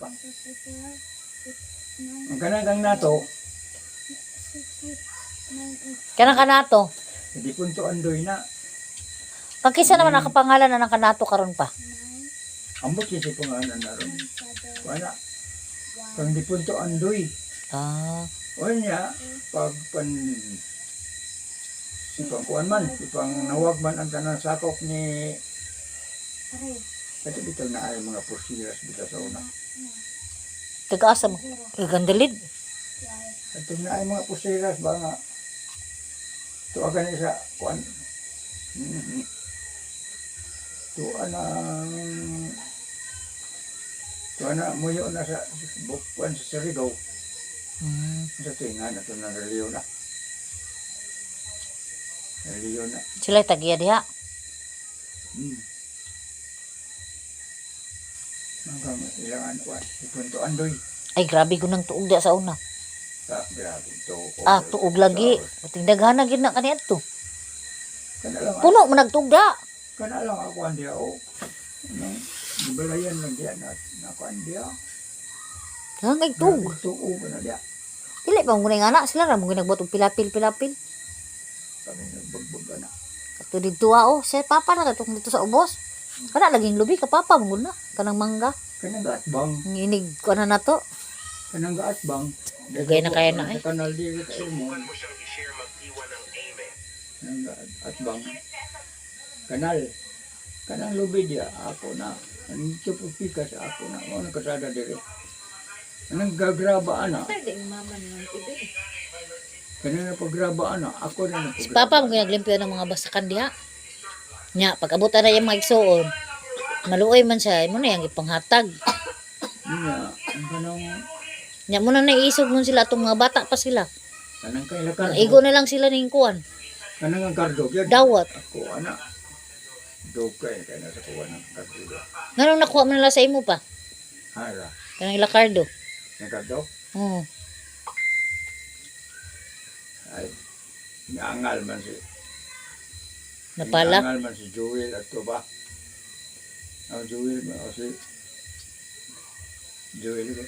pa. Ang kanang nato, Kanang kanato. hindi punto andoy na. Pagkisa naman nakapangalan na ng kanato karon pa. Ambot kasi pangalan na ron. Wala. Kang di punto andoy. Ah, O niya, pag ipang kuan man, ipang nawag man ang tanang sakop ni kasi bitaw na ay mga porsiras bitaw sa una. taga-asa mo. Gandalid. At na ay mga porsiras ba nga tuwagan isa kuan. Tuana muyo na sa bukuan sa Surigao. Sa tingan ato na reliyo na. Reliyo na. Sila tagiya diha. Hanggang ilangan kuan. Ipunto andoy. Ay grabe ko nang tuog diha sa una. Grabe to. Tuog lagi. Ting daghana gid na kaniadto. Kana lang. Puno man nagtuog diha. Kana lang ako andiya o. Gibalayan lang diya na kuan diya. Hangay tuog. Tuog na diya. Dili pa mo anak sila ra mo nagbuot og pilapil. Kami nagbugbog na. Kato dito sa papa na katong dito sa ubos. Kana laging lubi ka papa mo na kanang mangga. Kanang gaatbang. Nginig ko na to. Kanang gaatbang. Dugay na kaya na Sa kanal di ka mo. Kanang gaatbang. Kanang lubi diya ako na. Ang chupupikas ako na. Ano kasada dire. Anong gagraba ana? Kanina pagraba ana, ako na Si papa mo naglimpyo ng mga basakan diha. Nya pag-abot na yung mga igsuon. Maluoy man siya, mo na yang ipanghatag. Nya, ang kanang Nya mo na naisog nun sila atong mga bata pa sila. kanang kay lakar. Igo na lang sila ning kuan. Kanang ang kardo gyud. Dawat. Ako ana. Dugay kay na sa kuwan ng kardo. Nganong nakuha mo nila sa imo pa? Hala, Kanang ilakardo. ang kardo Oo. ay nangal man si Napala. nangal man si Joel at to ba. Joel man o si Joel ko.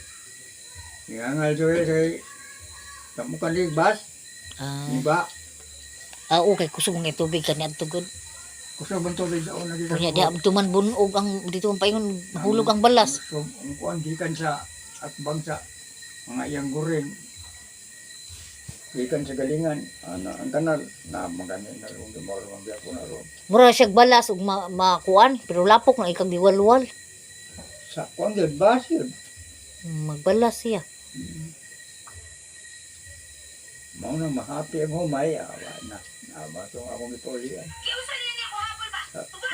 Nangal Joel kay kamu kan ligbas, di ba? Okay, kusog ng tubig kani adto gud. Kusog man tubig sa una dito. Kunya di tuman bunog ang dito ang paingon hulog ang balas. So, ang kuan gikan sa atbang sa mga iyang gurin. Gikan sa galingan, ang kanal na magani na ron dumaro ang biya ko na ron. Mura siya balas ug makuan pero lapok na ikang diwalwal. Sa kuan gyud bas yun. Magbalas siya. Mao na mahapi ang humay awa na. Aba tong akong ipulian.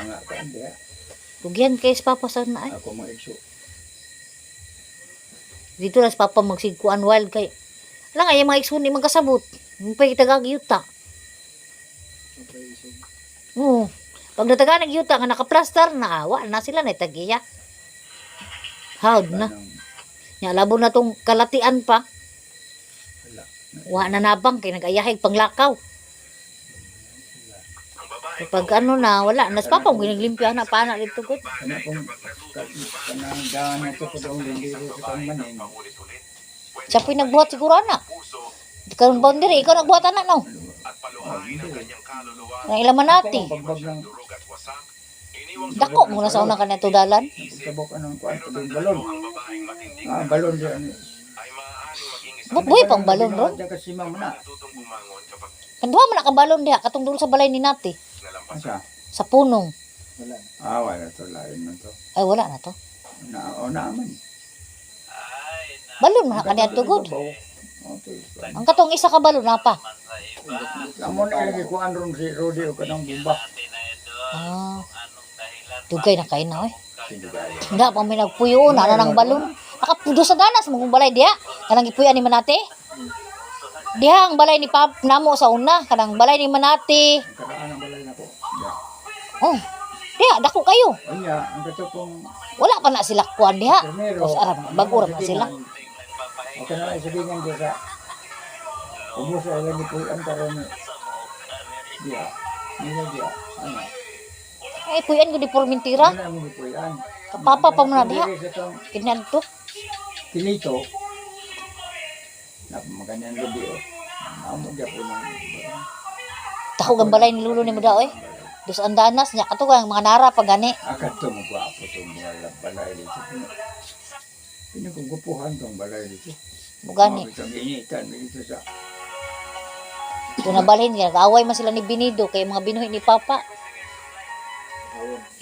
Mga kuan diya. Tugyan kay sa papa sa na ay. Ako mga igso. Dito na sa papa magsigkuan wild kay. Lang ay mga igsoon ni magkasabot. Mo pa kitagag yuta. Oo. Pag nataga nag yuta nga naka-plaster na awa na sila na tagiya. Hawd na. Nya labo na tong kalatian pa. Wa na nabang kay nag-ayahig panglakaw. Pag ano na wala na sa papa mo naglimpyo na pa na dito gud. Kana kung kanang daan ito sa daong lindiro sa kang maning. Siya po nagbuhat siguro na. Karon boundary ikaw nagbuhat na no. Ang ilaman natin. Pagbag ng Dako mo na sa una kanito dalan. sabok anong kuan tubig balon. Balon diyan. Buhay pang balon ron. Kasi mamana. Kanduha man ka balon diha katong dulo sa balay ni nati. Asa? Sa punong. Wala. Wala to lain man to. Ay wala na to. Na man. Balon man ka diha tugod. Okay. Ang katong isa ka balon na pa. Amo na lagi ko anron si Rodi o kanang bumba. Dugay na kay na oy. Hindi pa may nagpuyo na nang balon. Nakapudo sa ganas mong balay diha. Kanang ipuyan ni Manate. Diha ang balay ni Pap namo sa una. Kanang balay ni Manate. Karaan ang balay na ko. Oh. Diha dako kayo. Anya, ang katong Wala pa na sila kuan diha. Tapos aram bago ra na sila. Okay na sabihin diya sa ubos ay lagi po ang karon diya. Nila diya. Ano? Ay puyan ko di por mentira. Ano mo po yan? Kapapa pa mo na diha. Kinadto. Kilito. Napamagandang gabi o. Namugya po ng Tako ang balay ni lulo ni mo daw eh. Dos andanas niya kato ang mga nara pa gani. akat to magwapo to mga balay dito. Pinagugupuhan tong balay dito. Mo gani. Mga itong initan dito sa Doon na balhin kaya kaaway man sila ni Binido kay mga binuhi ni Papa.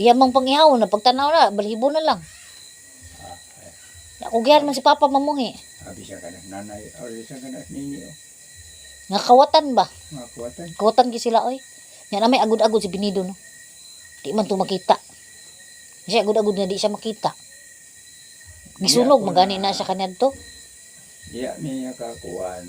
Iya mang pangihaw na pagtanaw na balhibo na lang. Ako gihan man si Papa mamuhi. Abi siya ka na nanay o siya ka na nini o. Nga kawatan ba? Mga kuwatan. Kawatan gi sila oy. Nya na may agud-agud si Binido no. Di man to makita. Siya agud-agud na di siya makita. Gisunog magani na siya kanadto. Diya niya kakuan.